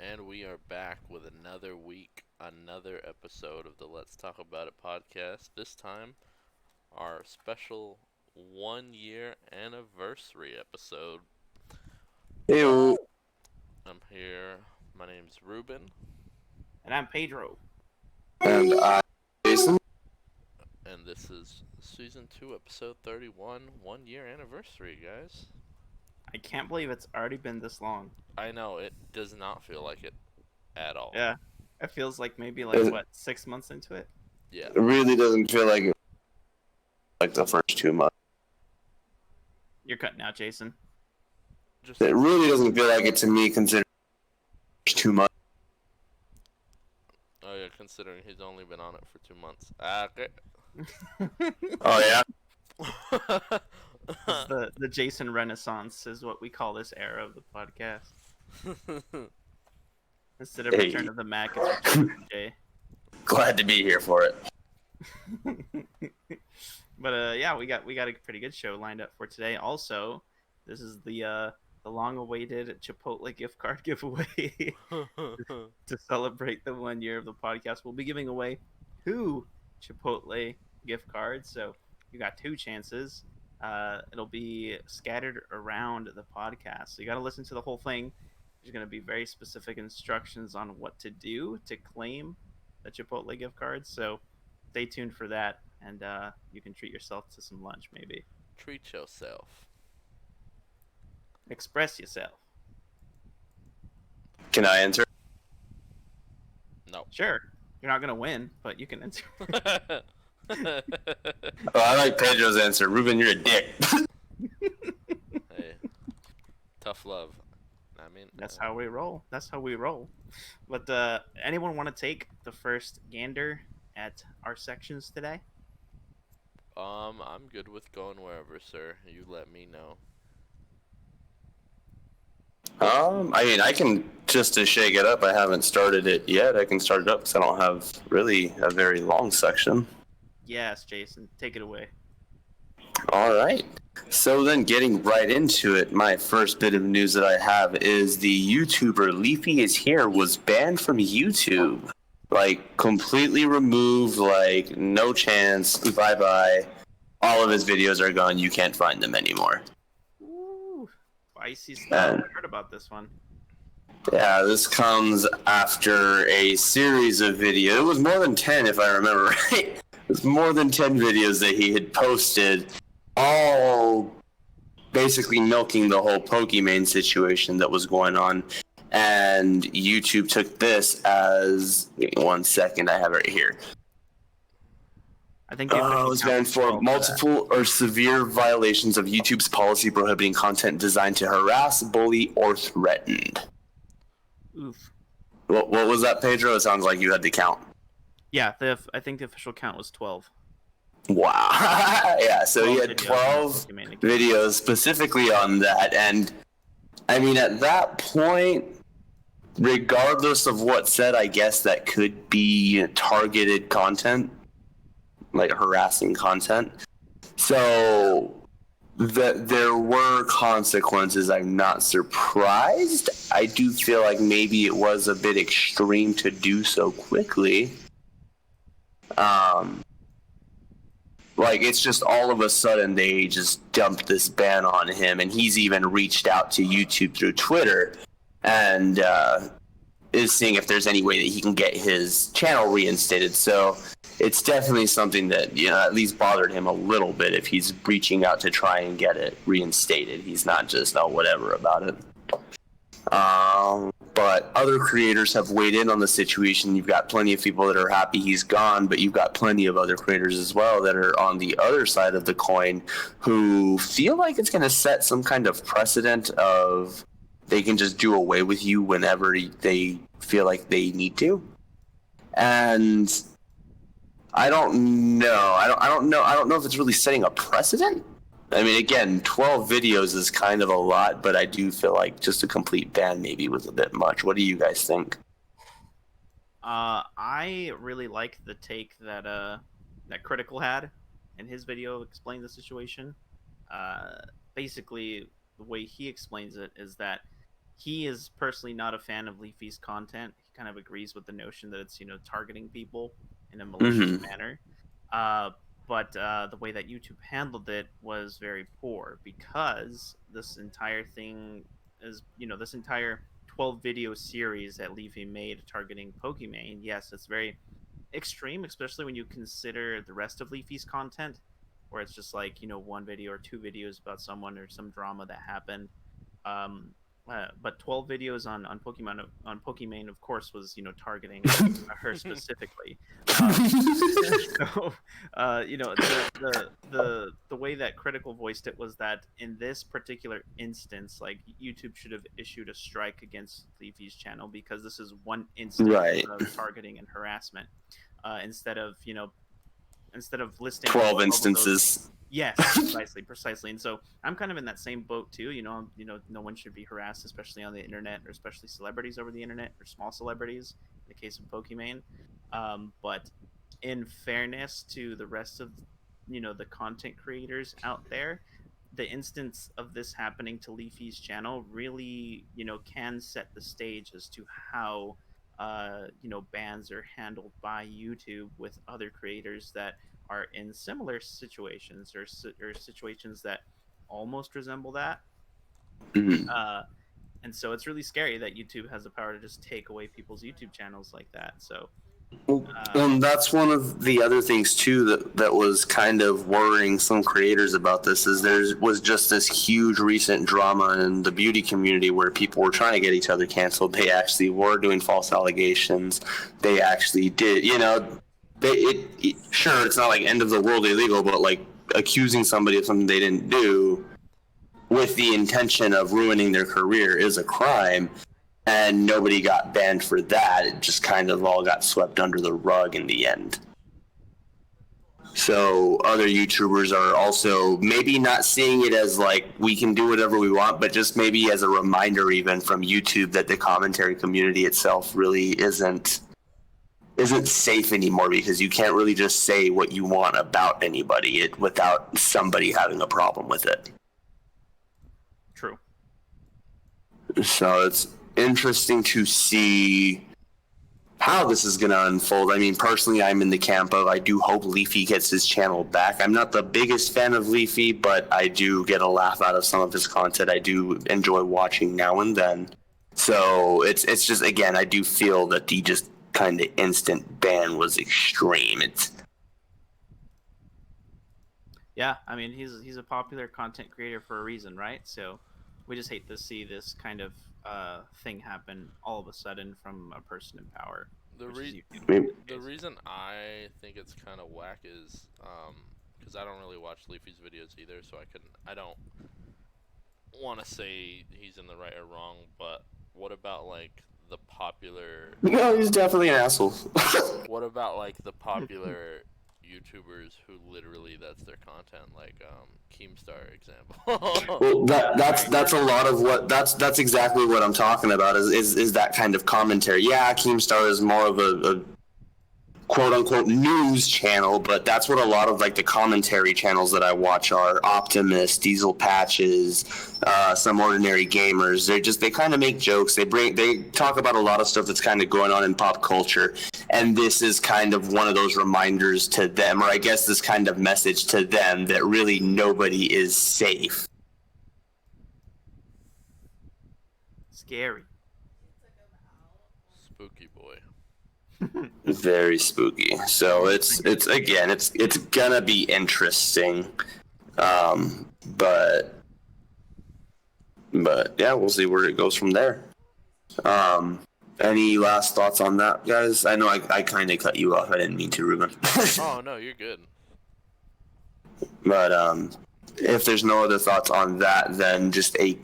And we are back with another week, another episode of the Let's Talk About It podcast. This time, our special 1 year anniversary episode. Ew. I'm here. My name's Ruben, And I'm Pedro. And I, Jason. and this is season 2, episode 31, 1 year anniversary, guys. I can't believe it's already been this long. I know, it does not feel like it at all. Yeah. It feels like maybe It- 6 months into it? Yeah. It really doesn't feel like the first 2 months. You're cutting out, Jason. Just It really doesn't feel like it to me, considering it's 2 months. Oh yeah, considering he's only been on it for 2 months. Okay. Oh yeah. It's the Jason Renaissance is what we call this era of the podcast. Instead of Hey. Return of the Mac, it's Return of the J. Glad to be here for it. But yeah, we got a pretty good show lined up for today. Also, this is the long-awaited Chipotle gift card giveaway to celebrate the 1 year of the podcast. We'll be giving away 2 Chipotle gift cards, so you got 2 chances. It'll be scattered around the podcast, so you got to listen to the whole thing. There's going to be very specific instructions on what to do to claim the Chipotle gift cards, so stay tuned for that, and you can treat yourself to some lunch, maybe. Treat yourself. Express yourself. Can I enter? No. Sure, you're not going to win, but you can enter. Oh, I like Pedro's answer. Ruben, you're a dick. Hey, tough love. I mean, That's how we roll. But anyone want to take the first gander at our sections today? I'm good with going wherever, sir. You let me know. I mean, I can just to shake it up. I haven't started it yet. I can start it up because I don't have really a very long section. Yes, Jason, take it away. All right. So then, getting right into it, my first bit of news that I have is the YouTuber Leafywashere was banned from YouTube. Like, completely removed, like, no chance, bye-bye. All of his videos are gone. You can't find them anymore. Ooh, spicy stuff. Man. I heard about this one. Yeah, this comes after a series of videos. It was more than 10, if I remember right. It was more than 10 videos that he had posted, all basically milking the whole Pokemon situation that was going on. And YouTube took this as, give me 1 second, I have it right here. I think It was banned for multiple or severe violations of YouTube's policy prohibiting content designed to harass, bully, or threaten. Oof. What was that, Pedro? It sounds like you had to count. Yeah, I think the official count was 12. Wow. Yeah, so he 12 had videos 12 on Pokemon account. videos specifically on that. And I mean, at that point, regardless of what's said, I guess that could be targeted content, like harassing content. So that there were consequences. I'm not surprised. I do feel like maybe it was a bit extreme to do so quickly. Like, it's just all of a sudden they just dumped this ban on him, and he's even reached out to YouTube through Twitter and is seeing if there's any way that he can get his channel reinstated. So it's definitely something that, you know, at least bothered him a little bit if he's reaching out to try and get it reinstated. He's not just, oh, whatever about it. But other creators have weighed in on the situation. You've got plenty of people that are happy he's gone, but you've got plenty of other creators as well that are on the other side of the coin who feel like it's going to set some kind of precedent of they can just do away with you whenever they feel like they need to. And I don't know. I don't know if it's really setting a precedent. I mean, again, 12 videos is kind of a lot, but I do feel like just a complete ban maybe was a bit much. What do you guys think? I really like the take that that Critical had in his video explaining the situation. Basically, the way he explains it is that he is personally not a fan of Leafy's content. He kind of agrees with the notion that it's targeting people in a malicious Mm-hmm. manner. But the way that YouTube handled it was very poor, because this entire thing is, this entire 12 video series that Leafy made targeting Pokimane. Yes, it's very extreme, especially when you consider the rest of Leafy's content, where it's just like, one video or two videos about someone or some drama that happened. Um, but 12 videos on Pokimane, of course, was targeting her specifically. So, the way that Critical voiced it was that in this particular instance, like, YouTube should have issued a strike against Leafy's channel, because this is one instance Right. of targeting and harassment. Instead of listing 12 all of those. instances. Yes, precisely. And so I'm kind of in that same boat too. No one should be harassed, especially on the internet, or especially celebrities over the internet, or small celebrities. In the case of Pokimane, but in fairness to the rest of the content creators out there, the instance of this happening to Leafy's channel really can set the stage as to how bans are handled by YouTube with other creators that are in similar situations, or situations that almost resemble that. Mhm. And so it's really scary that YouTube has the power to just take away people's YouTube channels like that. So That's one of the other things too that was kind of worrying some creators about this, is there was just this huge recent drama in the beauty community where people were trying to get each other canceled. They actually were doing false allegations. They actually did, sure, it's not like end of the world illegal, but like accusing somebody of something they didn't do with the intention of ruining their career is a crime. And nobody got banned for that. It just kind of all got swept under the rug in the end. So other YouTubers are also maybe not seeing it as like we can do whatever we want, but just maybe as a reminder even from YouTube that the commentary community itself really isn't safe anymore, because you can't really just say what you want about anybody without somebody having a problem with it. true. So it's interesting to see how this is going to unfold. I mean, personally, I'm in the camp of I do hope Leafy gets his channel back. I'm not the biggest fan of Leafy, but I do get a laugh out of some of his content. I do enjoy watching now and then. So it's just, again, I do feel that the just kind of instant ban was extreme. Yeah, I mean, he's a popular content creator for a reason, right? So we just hate to see this kind of thing happen all of a sudden from a person in power. The reason I think it's kind of whack is because I don't really watch Leafy's videos either, so I don't want to say he's in the right or wrong. But what about like the popular? No, he's definitely an asshole. What about like the popular YouTubers who literally that's their content, like Keemstar example? Well, that's a lot of what that's exactly what I'm talking about is that kind of commentary. Yeah, Keemstar is more of a quote unquote news channel, but that's what a lot of like the commentary channels that I watch are. Optimus, Diesel Patches, Some Ordinary Gamers. They kind of make jokes. They talk about a lot of stuff that's kind of going on in pop culture, and this is kind of one of those reminders to them, or I guess this kind of message to them that really nobody is safe. Scary. Spooky boy. Very spooky. So it's gonna be interesting, but yeah, we'll see where it goes from there. Any last thoughts on that, guys? I know I kind of cut you off. I didn't mean to, Ruben. Oh no, you're good. But if there's no other thoughts on that, then just a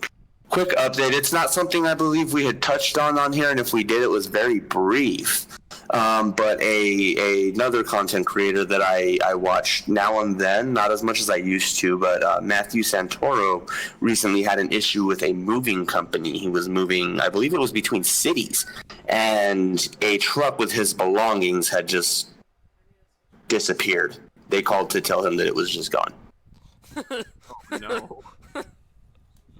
quick update. It's not something I believe we had touched on here, and if we did, it was very brief. But another content creator that I watch now and then, not as much as I used to, but Matthew Santoro recently had an issue with a moving company. He was moving, I believe it was between cities, and a truck with his belongings had just disappeared. They called to tell him that it was just gone. Oh no.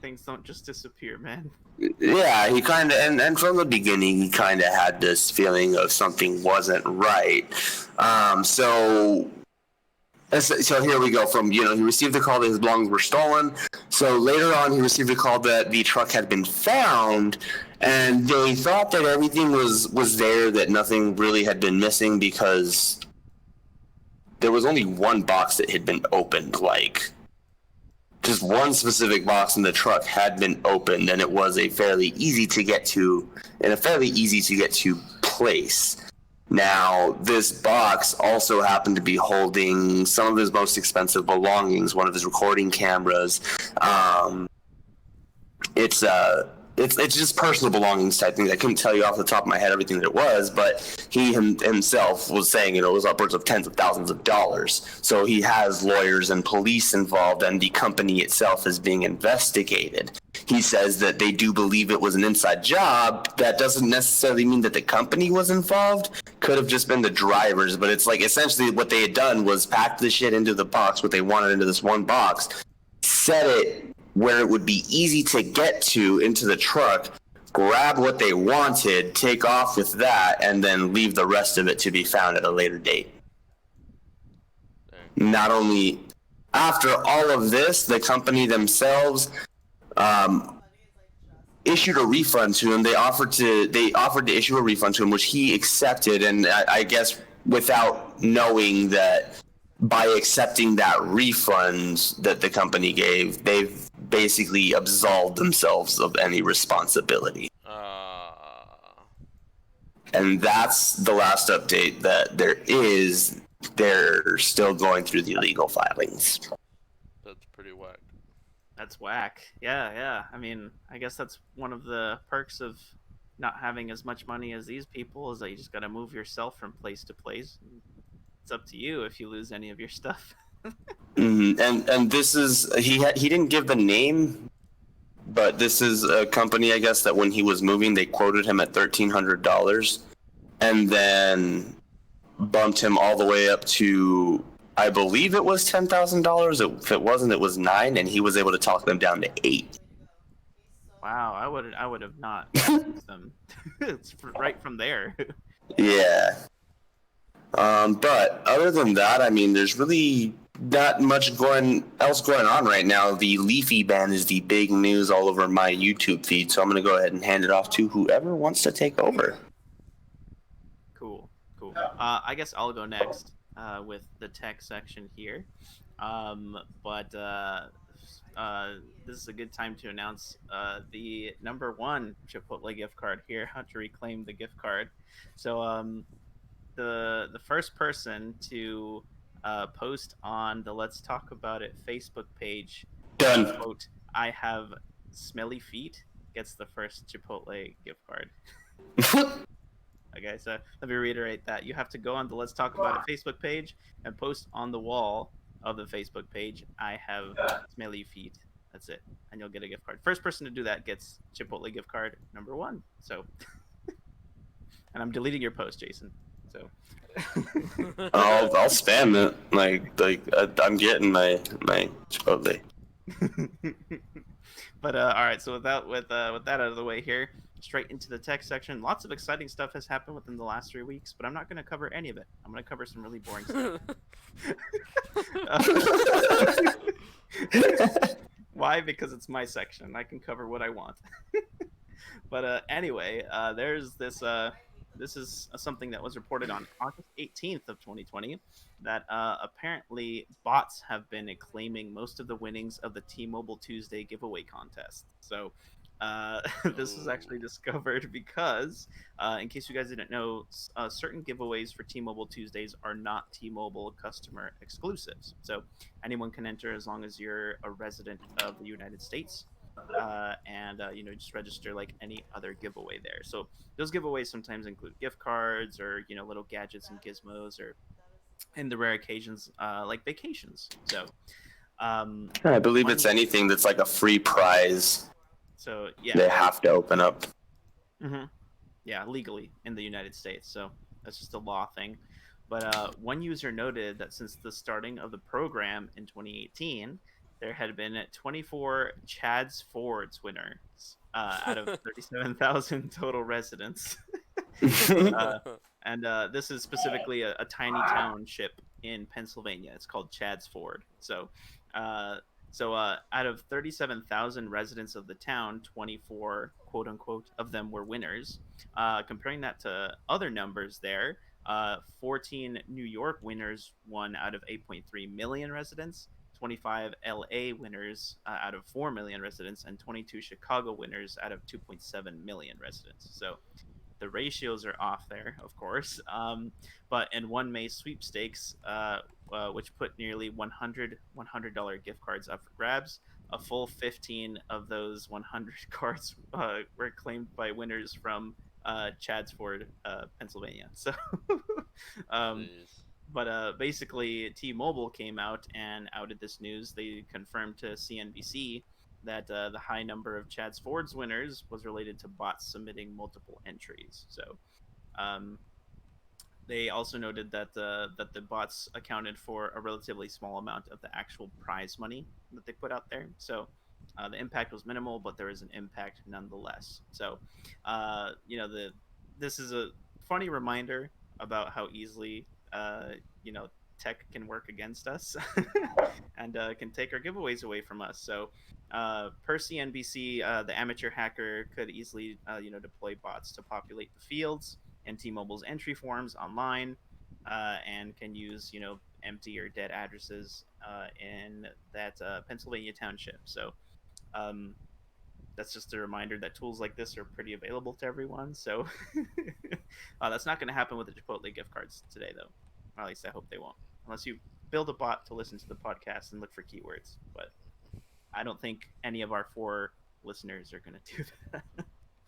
things don't just disappear, man. Yeah, he kind of, and from the beginning, he kind of had this feeling of something wasn't right. So here we go from, he received the call that his belongings were stolen. So later on, he received a call that the truck had been found, and they thought that everything was there, that nothing really had been missing, because there was only one box that had been opened, like just one specific box in the truck had been opened, and it was a fairly easy to get to place. Now, this box also happened to be holding some of his most expensive belongings, one of his recording cameras. It's just personal belongings type things. I couldn't tell you off the top of my head everything that it was, but he himself was saying, it was upwards of tens of thousands of dollars. So he has lawyers and police involved, and the company itself is being investigated. He says that they do believe it was an inside job. That doesn't necessarily mean that the company was involved. Could have just been the drivers, but it's like essentially what they had done was pack the shit into the box, what they wanted into this one box, set it where it would be easy to get to into the truck, grab what they wanted, take off with that, and then leave the rest of it to be found at a later date. Not only after all of this, the company themselves issued a refund to him. They offered to issue a refund to him, which he accepted, and I guess without knowing that by accepting that refund that the company gave, they've basically absolved themselves of any responsibility. And that's the last update that there is. They're still going through the legal filings. That's pretty whack. That's whack. Yeah. I mean, I guess that's one of the perks of not having as much money as these people, is that you just got to move yourself from place to place. It's up to you if you lose any of your stuff. And this is he didn't give the name, but this is a company, I guess, that when he was moving, they quoted him at $1,300, and then bumped him all the way up to, I believe it was $10,000. If it wasn't, it was $9,000, and he was able to talk them down to $8,000. Wow, I would have not used them. It's right from there. Yeah. But other than that, I mean, there's really not much else going on right now. The Leafy ban is the big news all over my YouTube feed, so I'm going to go ahead and hand it off to whoever wants to take over. Cool. I guess I'll go next with the tech section here. But this is a good time to announce the number one Chipotle gift card here, how to reclaim the gift card. So the first person to post on the Let's Talk About It Facebook page, Done. quote, "I have smelly feet," gets the first Chipotle gift card. Okay, so let me reiterate that. You have to go on the Let's Talk About It Facebook page and post on the wall of the Facebook page, "I have smelly feet." That's it. And you'll get a gift card. First person to do that gets Chipotle gift card number one. So, and I'm deleting your post, Jason. So. I'll spam it. I'm getting my Chipotle. But all right. So with that out of the way here, straight into the tech section. Lots of exciting stuff has happened within the last 3 weeks, but I'm not going to cover any of it. I'm going to cover some really boring stuff. Why? Because it's my section. I can cover what I want. But anyway, there's this. This is something that was reported on August 18th of 2020, that apparently bots have been claiming most of the winnings of the T-Mobile Tuesday giveaway contest. So this was actually discovered because, in case you guys didn't know, certain giveaways for T-Mobile Tuesdays are not T-Mobile customer exclusives. So anyone can enter as long as you're a resident of the United States. And just register like any other giveaway there. So those giveaways sometimes include gift cards or little gadgets and gizmos, or in the rare occasions like vacations. So I believe it's anything that's like a free prize. So yeah, they have to open up. Yeah, legally in the United States. So that's just a law thing. But one user noted that since the starting of the program in 2018, there had been 24 Chad's Fords winners out of 37,000 total residents. uh, and this is specifically a tiny township in Pennsylvania. It's called Chad's Ford. Uh, out of 37,000 residents of the town, 24 quote unquote of them were winners. Comparing that to other numbers there, 14 New York winners won out of 8.3 million residents. 25 LA winners out of 4 million residents, and 22 Chicago winners out of 2.7 million residents. So the ratios are off there, of course. But in one May sweepstakes, which put nearly $100 gift cards up for grabs, a full 15 of those 100 cards were claimed by winners from Chadsford, Pennsylvania. So, um, Jeez. but basically, T-Mobile came out and outed this news. They confirmed to CNBC that the high number of Chad's Ford's winners was related to bots submitting multiple entries. So um, they also noted that the bots accounted for a relatively small amount of the actual prize money that they put out there. So the impact was minimal, but there is an impact nonetheless. So the this is a funny reminder about how easily you know tech can work against us and can take our giveaways away from us. So per CNBC, the amateur hacker could easily deploy bots to populate the fields and T-Mobile's entry forms online, and can use empty or dead addresses in that Pennsylvania township. So um, that's just a reminder that tools like this are pretty available to everyone. So that's not going to happen with the Chipotle gift cards today, though. Or at least I hope they won't, unless you build a bot to listen to the podcast and look for keywords. But I don't think any of our 4 listeners are going to do that.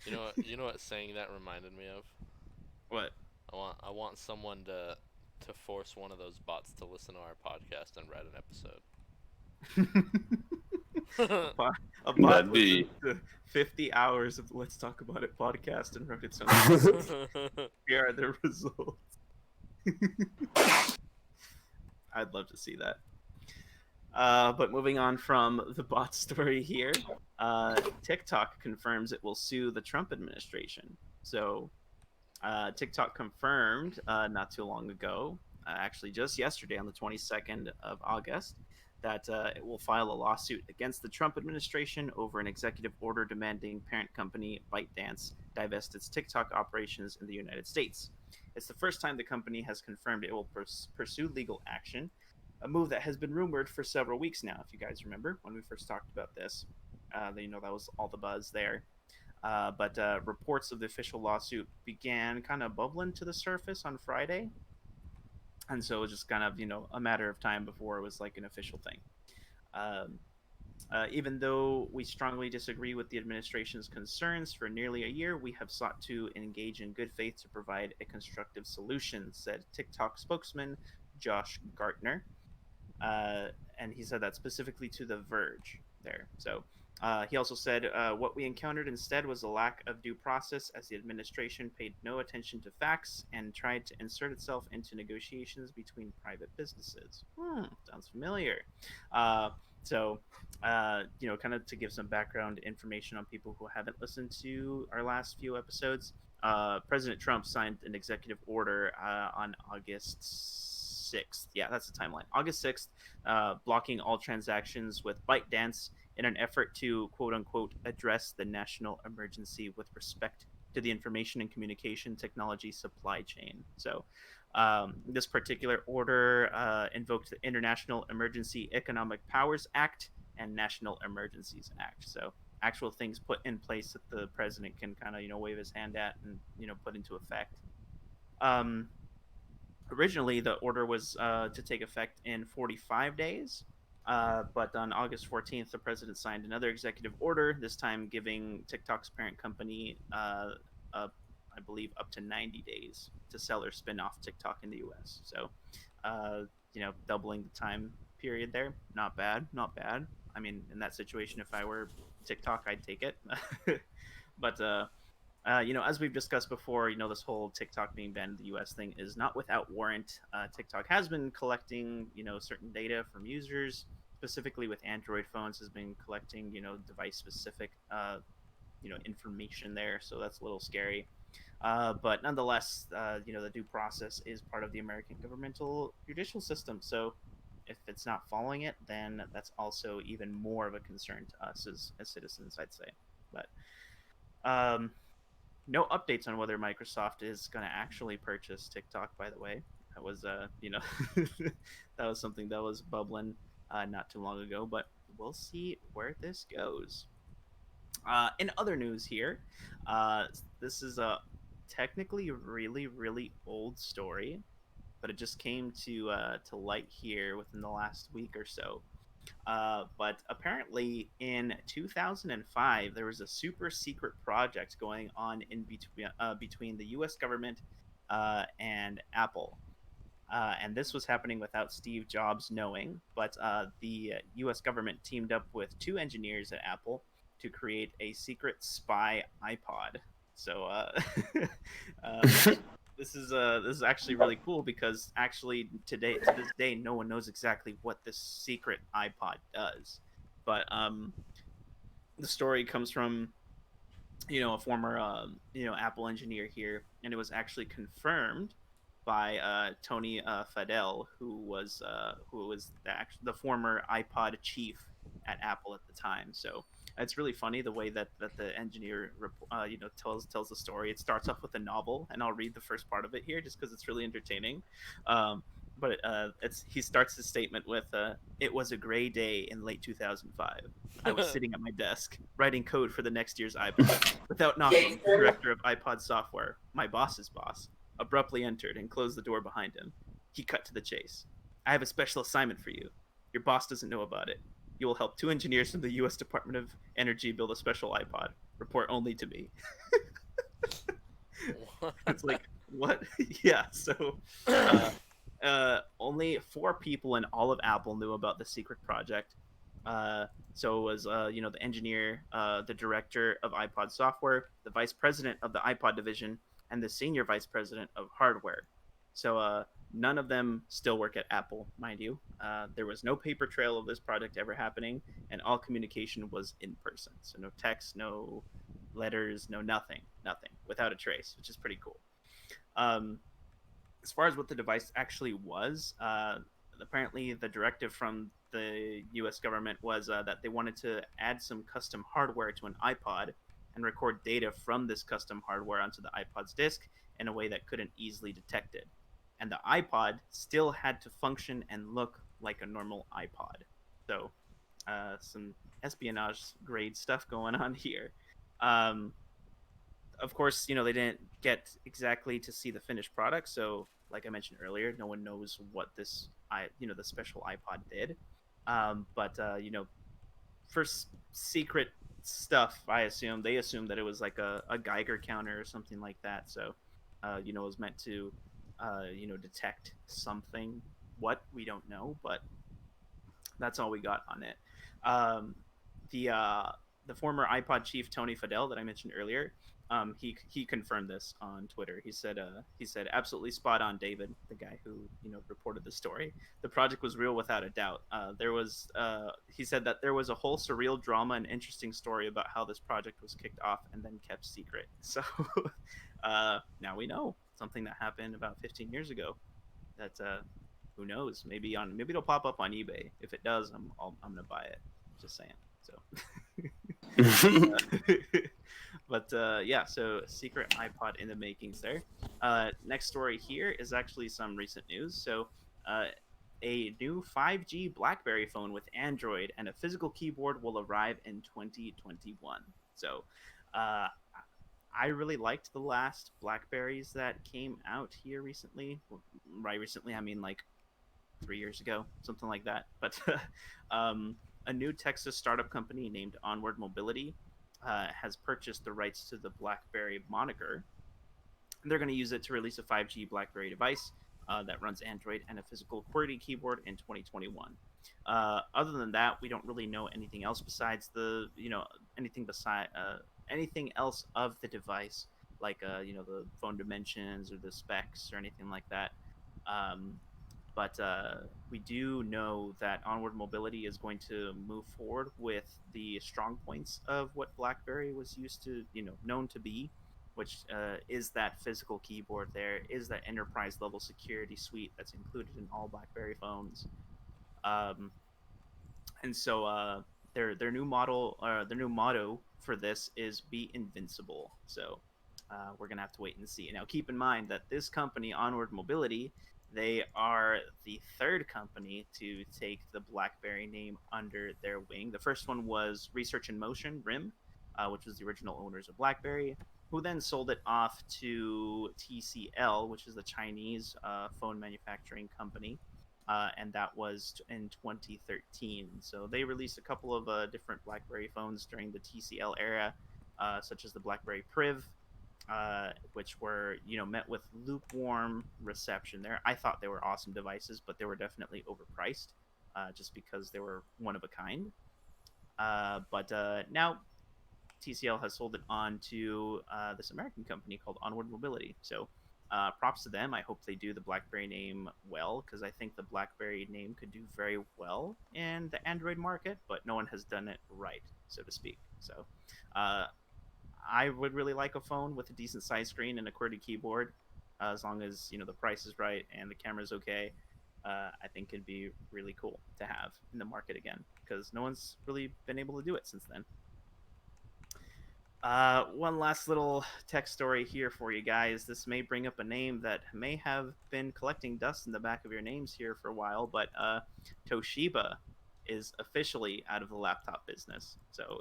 You know what? You know what saying that reminded me of? What? I want someone to force one of those bots to listen to our podcast and write an a episode. bot, a That'd bot be. listened to 50 hours of the Let's Talk About It podcast and wrote its own episode. Here are the results. I'd love to see that. But moving on from the bot story here, TikTok confirms it will sue the Trump administration. So TikTok confirmed not too long ago, actually just yesterday on the 22nd of August, that it will file a lawsuit against the Trump administration over an executive order demanding parent company ByteDance divest its TikTok operations in the United States. It's the first time the company has confirmed it will pursue legal action, a move that has been rumored for several weeks now. If you guys remember when we first talked about this, that was all the buzz there. But reports of the official lawsuit began kind of bubbling to the surface on Friday, and so it was just kind of a matter of time before it was like an official thing. Um, Even though we strongly disagree with the administration's concerns for nearly a year, we have sought to engage in good faith to provide a constructive solution, said TikTok spokesman Josh Gartner. Uh, and he said that specifically to The Verge there. So he also said, what we encountered instead was a lack of due process as the administration paid no attention to facts and tried to insert itself into negotiations between private businesses. Sounds familiar. Uh, kind of to give some background information on people who haven't listened to our last few episodes, President Trump signed an executive order on August 6th. Yeah, that's the timeline. August 6th, blocking all transactions with ByteDance in an effort to quote unquote address the national emergency with respect to the information and communication technology supply chain. So, this particular order invoked the International Emergency Economic Powers Act and National Emergencies Act. So, actual things put in place that the president can kind of wave his hand at and put into effect. Um, Originally, the order was to take effect in 45 days. But on August 14th, the president signed another executive order, this time giving TikTok's parent company, I believe, up to 90 days to sell or spin off TikTok in the US. So, doubling the time period there. Not bad. Not bad. I mean, in that situation, if I were TikTok, I'd take it. But as we've discussed before, this whole TikTok being banned in the U.S. thing is not without warrant. TikTok has been collecting, certain data from users, specifically with Android phones, has been collecting, device specific, information there. So that's a little scary. But nonetheless, the due process is part of the American governmental judicial system. So if it's not following it, then that's also even more of a concern to us as citizens, I'd say. But um, no updates on whether Microsoft is going to actually purchase TikTok. By the way, that was that was something that was bubbling not too long ago. But we'll see where this goes. In other news here, uh, this is a technically really really old story, but it just came to light here within the last week or so. But apparently, in 2005, there was a super secret project going on in between the U.S. government and Apple. And this was happening without Steve Jobs knowing. But the U.S. government teamed up with two engineers at Apple to create a secret spy iPod. So uh, this is actually really cool because actually to this day no one knows exactly what this secret iPod does. But the story comes from a former Apple engineer here, and it was actually confirmed by Tony Fadell, who was the former iPod chief at Apple at the time. So it's really funny the way that the engineer tells the story. It starts off with a novel, and I'll read the first part of it here just because it's really entertaining. Um, but it's he starts his statement with "It was a gray day in late 2005. I was sitting at my desk writing code for the next year's iPod. Without knocking, the director of iPod software, my boss's boss, abruptly entered and closed the door behind him. He cut to the chase. I have a special assignment for you. Your boss doesn't know about it. You will help two engineers from the U.S. Department of Energy build a special iPod. Report only to me." It's like, what? Yeah, so only four people in all of Apple knew about the secret project. So it was the engineer, the director of iPod software, the vice president of the iPod division, and the senior vice president of hardware. So none of them still work at Apple, mind you. There was no paper trail of this project ever happening, and all communication was in person. So no text, no letters, no nothing, nothing, without a trace, which is pretty cool. Um, as far as what the device actually was, apparently the directive from the U.S. government was that they wanted to add some custom hardware to an iPod and record data from this custom hardware onto the iPod's disk in a way that couldn't easily detect it. And the iPod still had to function and look like a normal iPod. So, some espionage grade stuff going on here. Um, of course, they didn't get exactly to see the finished product. So, like I mentioned earlier, no one knows what the special iPod did. But for secret stuff, they assumed that it was like a Geiger counter or something like that. So, it was meant to, detect something. What we don't know, but that's all we got on it. Um, the uh, the former iPod chief Tony Fadell that I mentioned earlier, he confirmed this on Twitter. He said absolutely spot on, David, the guy who reported the story. The project was real without a doubt. He said that there was a whole surreal drama and interesting story about how this project was kicked off and then kept secret. So now we know something that happened about 15 years ago. That who knows? Maybe it'll pop up on eBay. If it does, I'm gonna buy it. Just saying. So, but yeah. So secret iPod in the makings there. Next story here is actually some recent news. So a new 5G BlackBerry phone with Android and a physical keyboard will arrive in 2021. So. I really liked the last Blackberries that came out here recently. Right, recently, I mean like 3 years ago, something like that. But a new Texas startup company named Onward Mobility has purchased the rights to the BlackBerry moniker. They're going to use it to release a 5G BlackBerry device that runs Android and a physical QWERTY keyboard in 2021. Other than that, we don't really know anything else besides anything else of the device, like the phone dimensions or the specs or anything like that. Um, But we do know that Onward Mobility is going to move forward with the strong points of what BlackBerry was used to, known to be, which is that physical keyboard. There is that enterprise level security suite that's included in all BlackBerry phones. Um, and so their new their new motto for this is "Be Invincible." So we're gonna have to wait and see. Now, keep in mind that this company, Onward Mobility, they are the third company to take the BlackBerry name under their wing. The first one was Research in Motion (RIM), which was the original owners of BlackBerry, who then sold it off to TCL, which is the Chinese phone manufacturing company, and that was in 2013. So they released a couple of different BlackBerry phones during the TCL era, such as the BlackBerry Priv, which were met with lukewarm reception. There, I thought they were awesome devices, but they were definitely overpriced, just because they were one of a kind. But now TCL has sold it on to this American company called Onward Mobility. So props to them. I hope they do the BlackBerry name well, because I think the BlackBerry name could do very well in the Android market, but no one has done it right, so to speak. So uh, I would really like a phone with a decent size screen and a QWERTY keyboard, as long as the price is right and the camera's okay. I think it'd be really cool to have in the market again, because no one's really been able to do it since then. One last little tech story here for you guys. This may bring up a name that may have been collecting dust in the back of your names here for a while, but Toshiba is officially out of the laptop business. So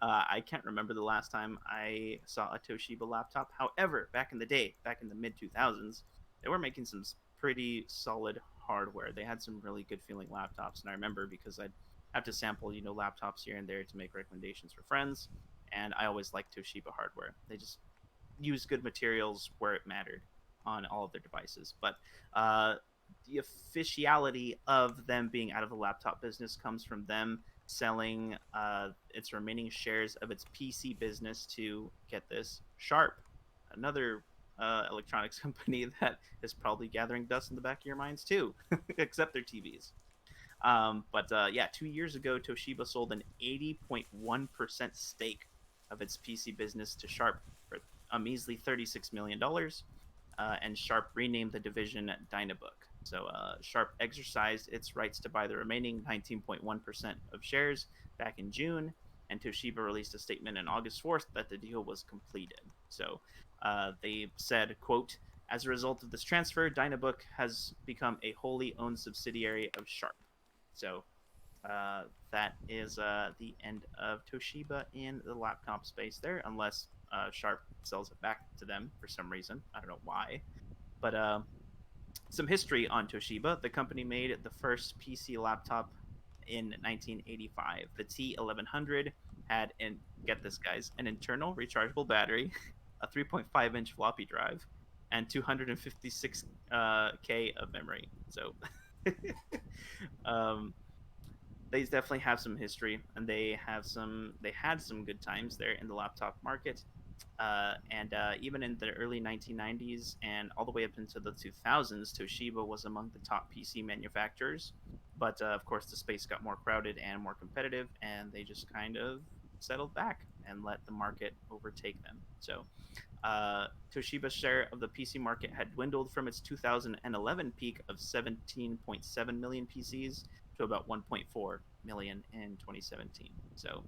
I can't remember the last time I saw a Toshiba laptop. However, back in the day, back in the mid 2000s, they were making some pretty solid hardware. They had some really good feeling laptops, and I remember because I'd have to sample, laptops here and there to make recommendations for friends, and I always liked Toshiba hardware. They just used good materials where it mattered on all of their devices. But the officiality of them being out of the laptop business comes from them selling its remaining shares of its PC business to, get this, Sharp, another electronics company that is probably gathering dust in the back of your minds too, except their TVs. But yeah, 2 years ago, Toshiba sold an 80.1% stake of its PC business to Sharp for a measly $36 million, and Sharp renamed the division Dynabook. So Sharp exercised its rights to buy the remaining 19.1% of shares back in June, and Toshiba released a statement on August 4th that the deal was completed. So they said, quote, "As a result of this transfer, Dynabook has become a wholly owned subsidiary of Sharp." So that is the end of Toshiba in the laptop space there, unless Sharp sells it back to them for some reason. I don't know why. But some history on Toshiba. The company made the first PC laptop in 1985. The T1100 had, and get this, guys, an internal rechargeable battery, a 3.5-inch floppy drive, and 256K of memory. So um, they definitely have some history, and they had some good times there in the laptop market. And even in the early 1990s and all the way up into the 2000s, Toshiba was among the top PC manufacturers. But of course, the space got more crowded and more competitive, and they just kind of settled back and let the market overtake them. So Toshiba's share of the PC market had dwindled from its 2011 peak of 17.7 million PCs to about 1.4 million in 2017. So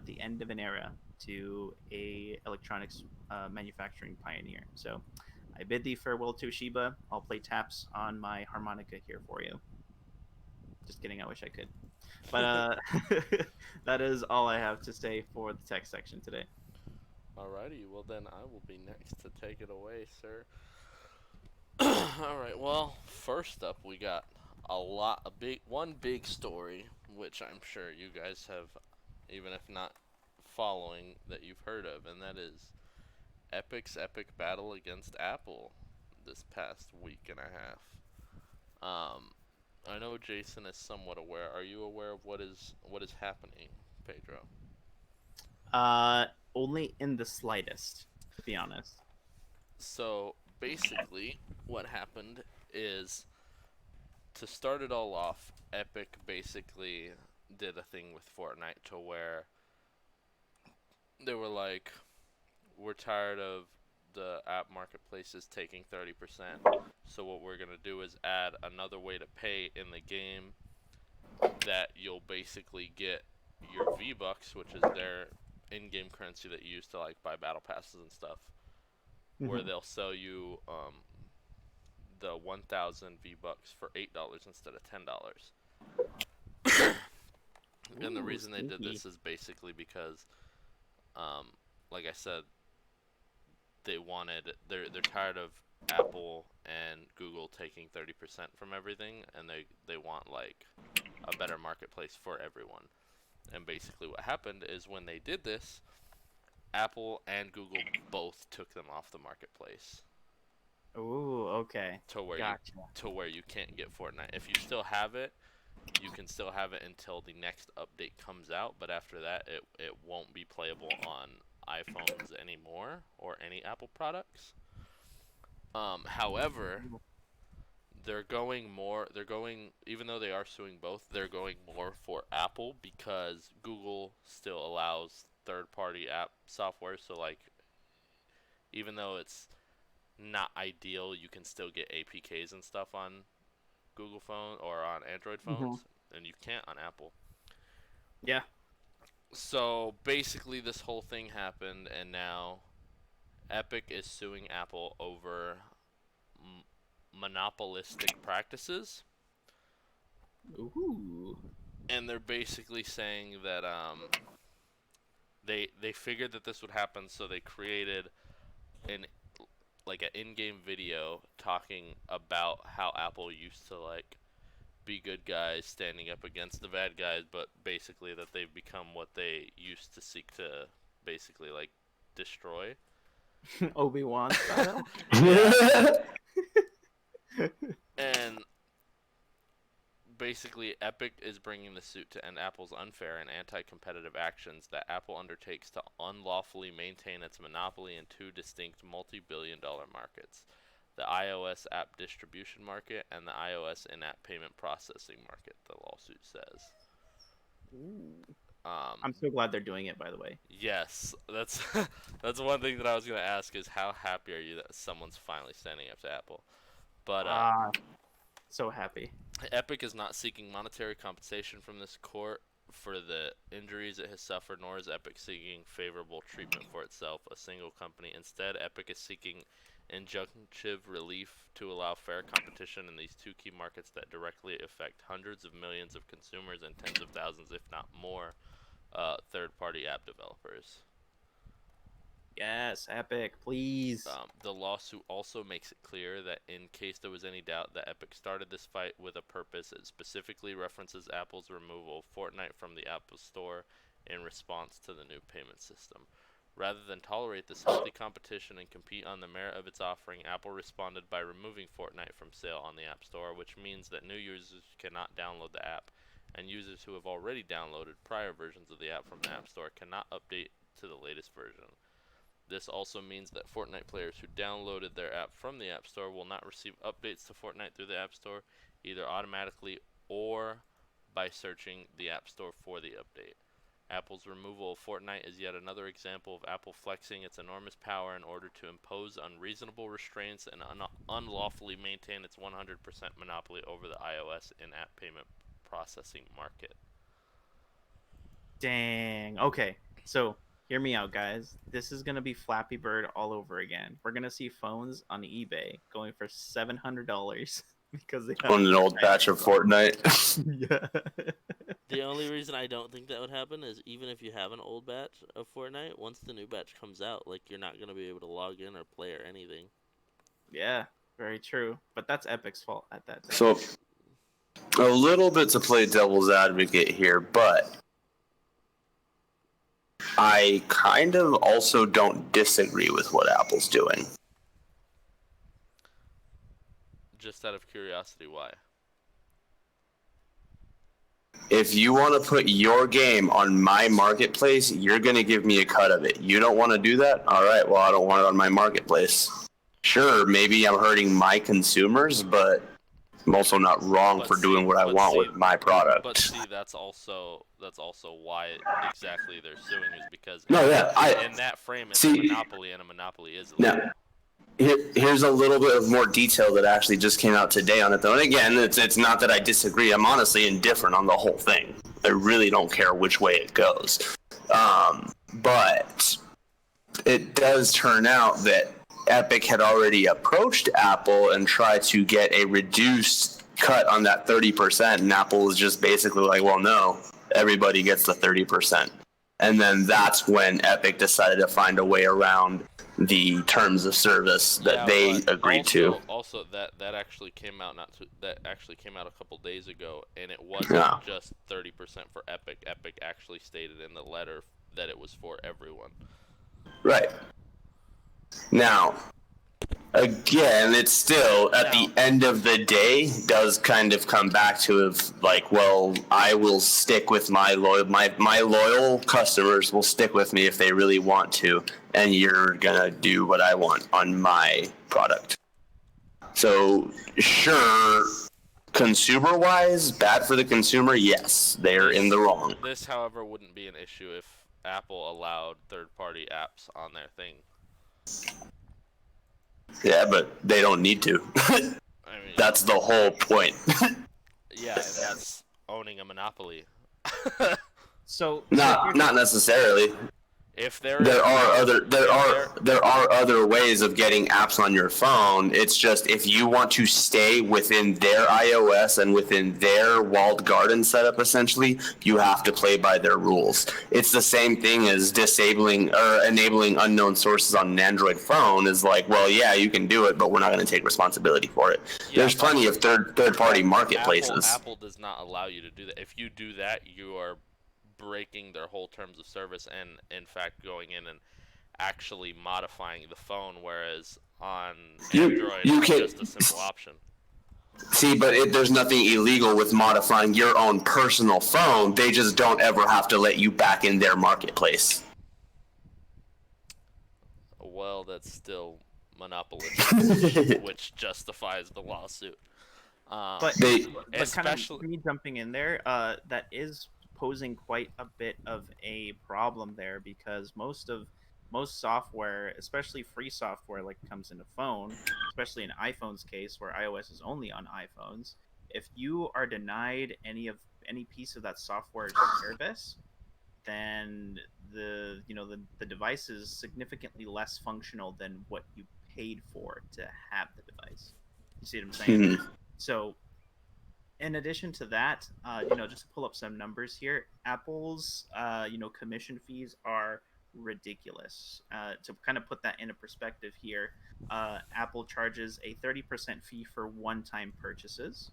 the end of an era to a electronics manufacturing pioneer. So I bid thee farewell, Toshiba. I'll play taps on my harmonica here for you. Just kidding. I wish I could. But that is all I have to say for the tech section today. Alrighty, well then I will be next to take it away, sir. Alright, well, first up we got one big story, which I'm sure you guys have, even if not following, that you've heard of, and that is Epic's epic battle against Apple this past week and a half. I know Jason is somewhat aware. Are you aware of what is happening, Pedro? Only in the slightest, to be honest. So basically, what happened is to start it all off, Epic basically did a thing with Fortnite to where they were like, we're tired of the app marketplaces taking 30%. So what we're going to do is add another way to pay in the game that you'll basically get your V-Bucks, which is their in-game currency that you use to like buy battle passes and stuff, where they'll sell you the 1,000 V-Bucks for $8 instead of $10. And the reason they did this is basically because, like I said, they're tired of Apple and Google taking 30% from everything, and they want like a better marketplace for everyone. And basically what happened is when they did this, Apple and Google both took them off the marketplace. Ooh, okay. To where you can't get Fortnite. If you still have it, you can still have it until the next update comes out, but after that it won't be playable on iPhones anymore or any Apple products. However, even though they are suing both, they're going more for Apple because Google still allows third-party app software. So like, even though it's not ideal, you can still get APKs and stuff on Google phone or on Android phones, and you can't on Apple. Yeah. So basically this whole thing happened, and now Epic is suing Apple over monopolistic practices. Ooh. And they're basically saying that they figured that this would happen, so they created an in-game video talking about how Apple used to like be good guys standing up against the bad guys, but basically that they've become what they used to seek to basically like destroy. Obi-Wan style. And basically Epic is bringing the suit to end Apple's unfair and anti-competitive actions that Apple undertakes to unlawfully maintain its monopoly in two distinct multi-billion-dollar markets: the iOS app distribution market and the iOS in-app payment processing market, the lawsuit says. I'm so glad they're doing it, by the way. Yes, that's one thing that I was going to ask is how happy are you that someone's finally standing up to Apple? But so happy. Epic is not seeking monetary compensation from this court for the injuries it has suffered, nor is Epic seeking favorable treatment for itself, a single company. Instead, Epic is seeking injunctive relief to allow fair competition in these two key markets that directly affect hundreds of millions of consumers and tens of thousands, if not more, third-party app developers. Yes, Epic, please. The lawsuit also makes it clear that in case there was any doubt that Epic started this fight with a purpose, it specifically references Apple's removal of Fortnite from the Apple Store in response to the new payment system. Rather than tolerate this healthy competition and compete on the merit of its offering, Apple responded by removing Fortnite from sale on the App Store, which means that new users cannot download the app, and users who have already downloaded prior versions of the app from the App Store cannot update to the latest version. This also means that Fortnite players who downloaded their app from the App Store will not receive updates to Fortnite through the App Store, either automatically or by searching the App Store for the update. Apple's removal of Fortnite is yet another example of Apple flexing its enormous power in order to impose unreasonable restraints and unlawfully maintain its 100% monopoly over the iOS in-app payment processing market. Dang. Okay, so hear me out, guys. This is going to be Flappy Bird all over again. We're going to see phones on eBay going for $700 because they have on an old batch of Fortnite. Yeah. The only reason I don't think that would happen is even if you have an old batch of Fortnite, once the new batch comes out, like, you're not going to be able to log in or play or anything. Yeah, very true. But that's Epic's fault at that time. So, a little bit to play devil's advocate here, but I kind of also don't disagree with what Apple's doing. Just out of curiosity, why? If you want to put your game on my marketplace, you're going to give me a cut of it. You don't want to do that? All right, well, I don't want it on my marketplace. Sure, maybe I'm hurting my consumers, but I'm also not wrong But for doing what I but want with my product. but see, that's also why exactly they're suing is because No, yeah, in that frame it's a see monopoly, and a monopoly is illegal. now. Here's a little bit of more detail that actually just came out today on it, though. And again, it's not that I disagree. I'm honestly indifferent on the whole thing. I really don't care which way it goes. But it does turn out that Epic had already approached Apple and tried to get a reduced cut on that 30%, and Apple was just basically like, well, no, everybody gets the 30%. And then that's when Epic decided to find a way around the terms of service that they agreed to. Also, that actually came out a couple days ago, and it wasn't just 30% for Epic. Epic actually stated in the letter that it was for everyone. Right. Now, again, it's still at the end of the day does kind of come back to like, well, I will stick with my loyal customers will stick with me if they really want to, and you're gonna do what I want on my product. So sure, consumer wise, bad for the consumer. Yes, they're in the wrong. This, however, wouldn't be an issue if Apple allowed third-party apps on their thing. Yeah, but they don't need to. I mean, that's the whole point. Yeah, and that's owning a monopoly. So not necessarily. If there are other ways of getting apps on your phone. It's just if you want to stay within their iOS and within their walled garden setup, essentially, you have to play by their rules. It's the same thing as disabling or enabling unknown sources on an Android phone. Is like, well, yeah, you can do it, but we're not going to take responsibility for it. Yeah, there's plenty of third party marketplaces. Apple does not allow you to do that. If you do that, you are breaking their whole terms of service and in fact going in and actually modifying the phone, whereas on Android it's just a simple option. See, but there's nothing illegal with modifying your own personal phone. They just don't ever have to let you back in their marketplace. Well, that's still monopolistic, which justifies the lawsuit. But especially kind of me jumping in there, that is posing quite a bit of a problem there, because most software, especially free software like comes in a phone, especially in iPhone's case where iOS is only on iPhones, if you are denied any piece of that software service, then the device is significantly less functional than what you paid for to have the device. You see what I'm saying? Mm-hmm. So in addition to that, just to pull up some numbers here, Apple's, commission fees are ridiculous. To kind of put that into perspective here, Apple charges a 30% fee for one-time purchases,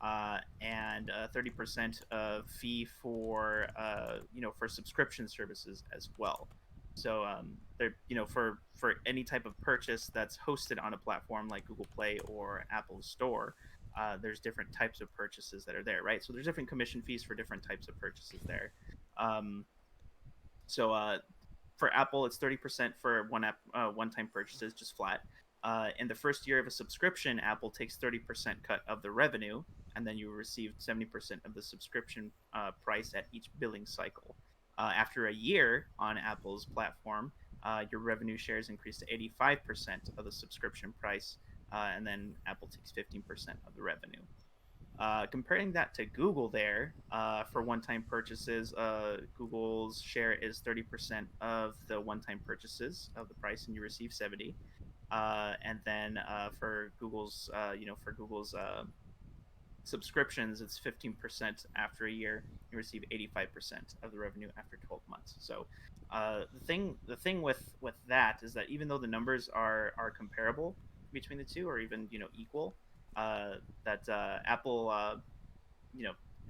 and a 30% fee for, for subscription services as well. So they're, for any type of purchase that's hosted on a platform like Google Play or Apple Store, there's different types of purchases that are there, right? So there's different commission fees for different types of purchases there. For Apple, it's 30% for one-time purchases, just flat. In the first year of a subscription, Apple takes 30% cut of the revenue, and then you receive 70% of the subscription price at each billing cycle. After a year on Apple's platform, your revenue shares increase to 85% of the subscription price, and then Apple takes 15% of the revenue. Comparing that to Google there, for one-time purchases, Google's share is 30% of the one-time purchases of the price, and you receive 70. And then for Google's subscriptions, it's 15% after a year. You receive 85% of the revenue after 12 months. So the thing with that is that even though the numbers are comparable between the two, or even equal, that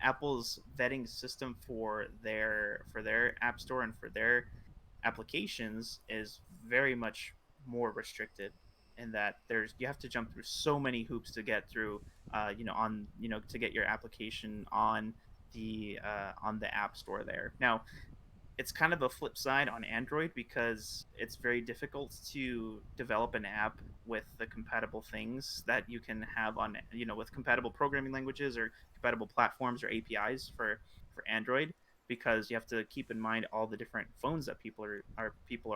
Apple's vetting system for their app store and for their applications is very much more restricted, in that you have to jump through so many hoops to get through to get your application on the app store there. Now, it's kind of a flip side on Android because it's very difficult to develop an app with the compatible things that you can have on, with compatible programming languages or compatible platforms or APIs for Android, because you have to keep in mind all the different phones that people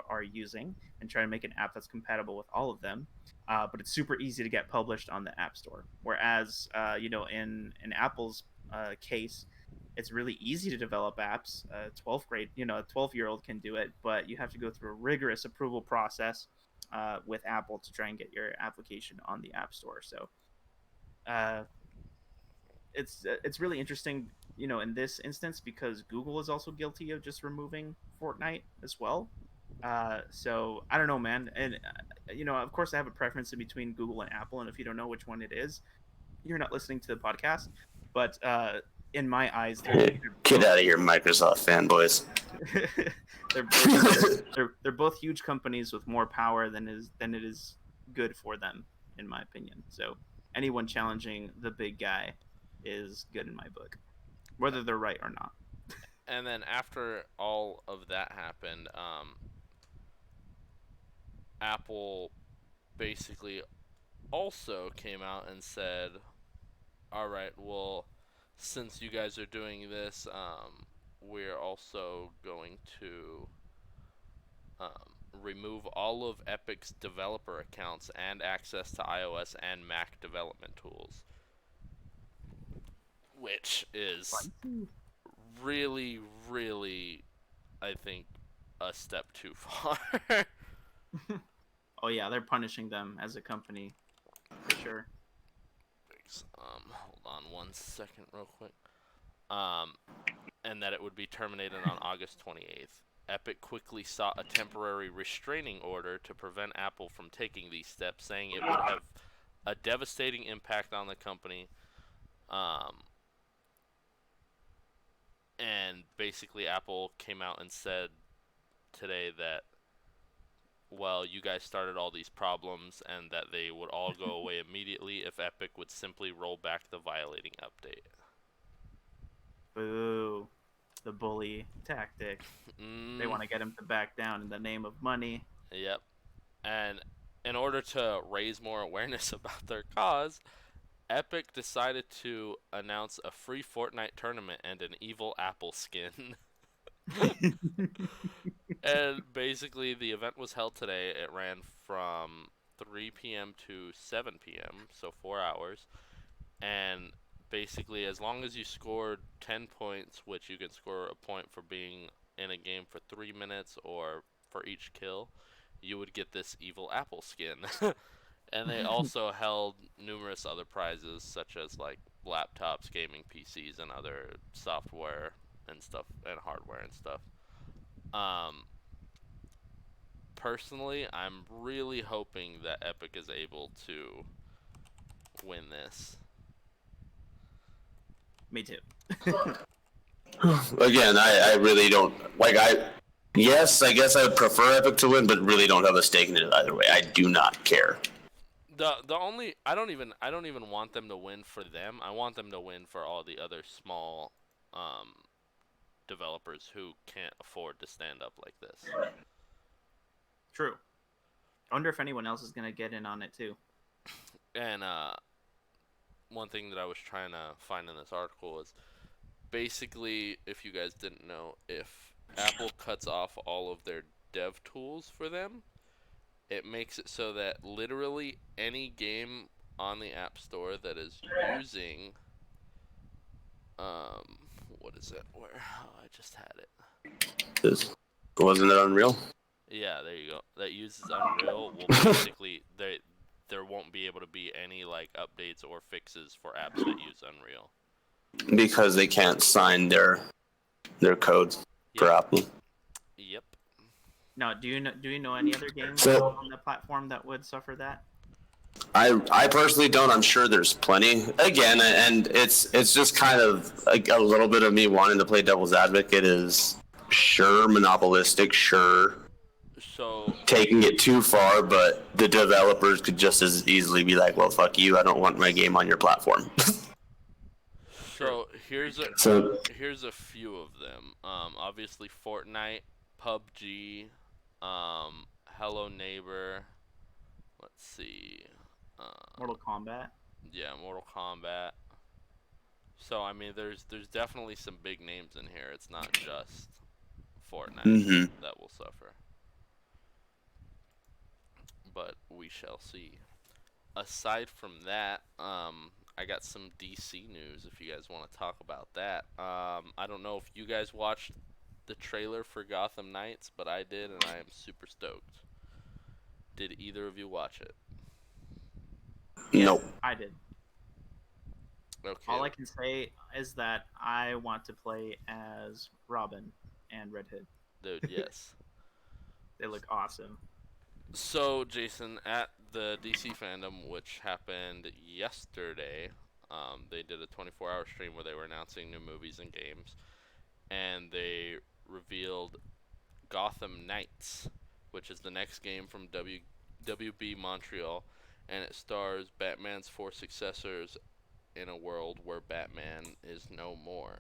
are using and try to make an app that's compatible with all of them. But it's super easy to get published on the App Store. Whereas, in Apple's case, it's really easy to develop apps. 12th grade, a 12-year-old can do it, but you have to go through a rigorous approval process with Apple to try and get your application on the App Store. So uh, it's really interesting, in this instance, because Google is also guilty of just removing Fortnite as well. So I don't know, man. And of course, I have a preference in between Google and Apple, and if you don't know which one it is, you're not listening to the podcast. But in my eyes, Get out of here, Microsoft fanboys. they're both huge companies with more power than it is good for them, in my opinion. So anyone challenging the big guy is good in my book, whether they're right or not. And then after all of that happened, Apple basically also came out and said, all right, well, since you guys are doing this, we're also going to remove all of Epic's developer accounts and access to iOS and Mac development tools, which is really, really, I think, a step too far. Oh yeah, they're punishing them as a company for sure. Hold on one second, real quick. And that it would be terminated on August 28th. Epic quickly sought a temporary restraining order to prevent Apple from taking these steps, saying it would have a devastating impact on the company. And basically, Apple came out and said today that, well, you guys started all these problems and that they would all go away immediately if Epic would simply roll back the violating update. Boo. The bully tactic. They want to get him to back down in the name of money. Yep. And in order to raise more awareness about their cause, Epic decided to announce a free Fortnite tournament and an evil Apple skin. And basically, the event was held today. It ran from 3 p.m. to 7 p.m., so 4 hours. And basically, as long as you scored 10 points, which you can score a point for being in a game for 3 minutes or for each kill, you would get this evil Apple skin. And they also held numerous other prizes, such as like laptops, gaming PCs, and other software and stuff, and hardware and stuff. Personally, I'm really hoping that Epic is able to win this. Me too. Again, I really don't yes, I guess I would prefer Epic to win, but really don't have a stake in it either way. I do not care. I don't even want them to win for them. I want them to win for all the other small developers who can't afford to stand up like this. True. I wonder if anyone else is gonna get in on it too. And one thing that I was trying to find in this article is basically, if you guys didn't know, if Apple cuts off all of their dev tools for them, it makes it so that literally any game on the App Store that is using what is it? Where? Oh, I just had it. Wasn't it Unreal? Yeah, there you go. That uses Unreal will basically there won't be able to be any like updates or fixes for apps that use Unreal. Because they can't sign their codes for Apple. Yep. Now, do you know any other games So- on the platform that would suffer that? I personally don't. I'm sure there's plenty. Again, and it's just kind of like a little bit of me wanting to play devil's advocate is sure monopolistic, sure So taking it too far, but the developers could just as easily be like, well, fuck you, I don't want my game on your platform. So Here's a So here's a few of them. Obviously Fortnite, PUBG, Hello Neighbor. Let's see. Mortal Kombat. Yeah, Mortal Kombat. So I mean, there's definitely some big names in here. It's not just Fortnite hmm that will suffer, but we shall see. Aside from that, I got some DC news. If you guys want to talk about that, I don't know if you guys watched the trailer for Gotham Knights, but I did, and I am super stoked. Did either of you watch it? Yes, nope. I did. Okay, All I can say is that I want to play as Robin and Red Hood. dude, yes. They look awesome. So, Jason, at the DC fandom, which happened yesterday, they did a 24-hour stream where they were announcing new movies and games, and they revealed Gotham Knights, which is the next game from WB Montreal, and it stars Batman's four successors in a world where Batman is no more.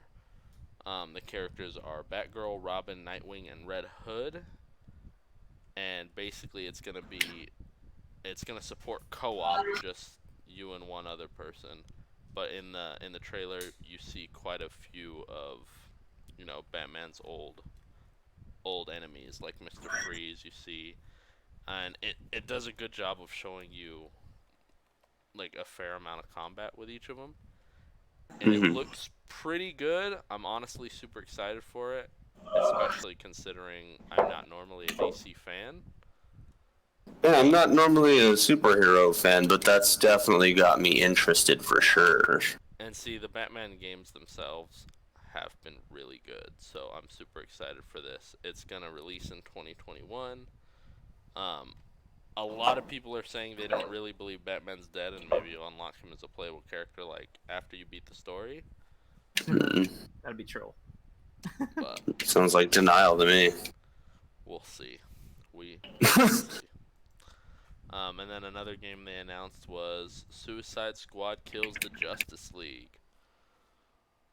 The characters are Batgirl, Robin, Nightwing, and Red Hood, and basically it's gonna support co-op, just you and one other person. But in the trailer, you see quite a few of, Batman's old enemies like Mr. Freeze. You see, and it does a good job of showing you like a fair amount of combat with each of them, and it hmm looks pretty good. I'm honestly super excited for it, especially considering I'm not normally a DC fan. Yeah, I'm not normally a superhero fan, but that's definitely got me interested for sure. And see, the Batman games themselves have been really good, so I'm super excited for this. It's gonna release in 2021. Um, a lot of people are saying they don't really believe Batman's dead, and maybe you'll unlock him as a playable character like after you beat the story. That'd be troll. But Sounds like denial to me. we'll see. We shall see. And then another game they announced was Suicide Squad Kills the Justice League,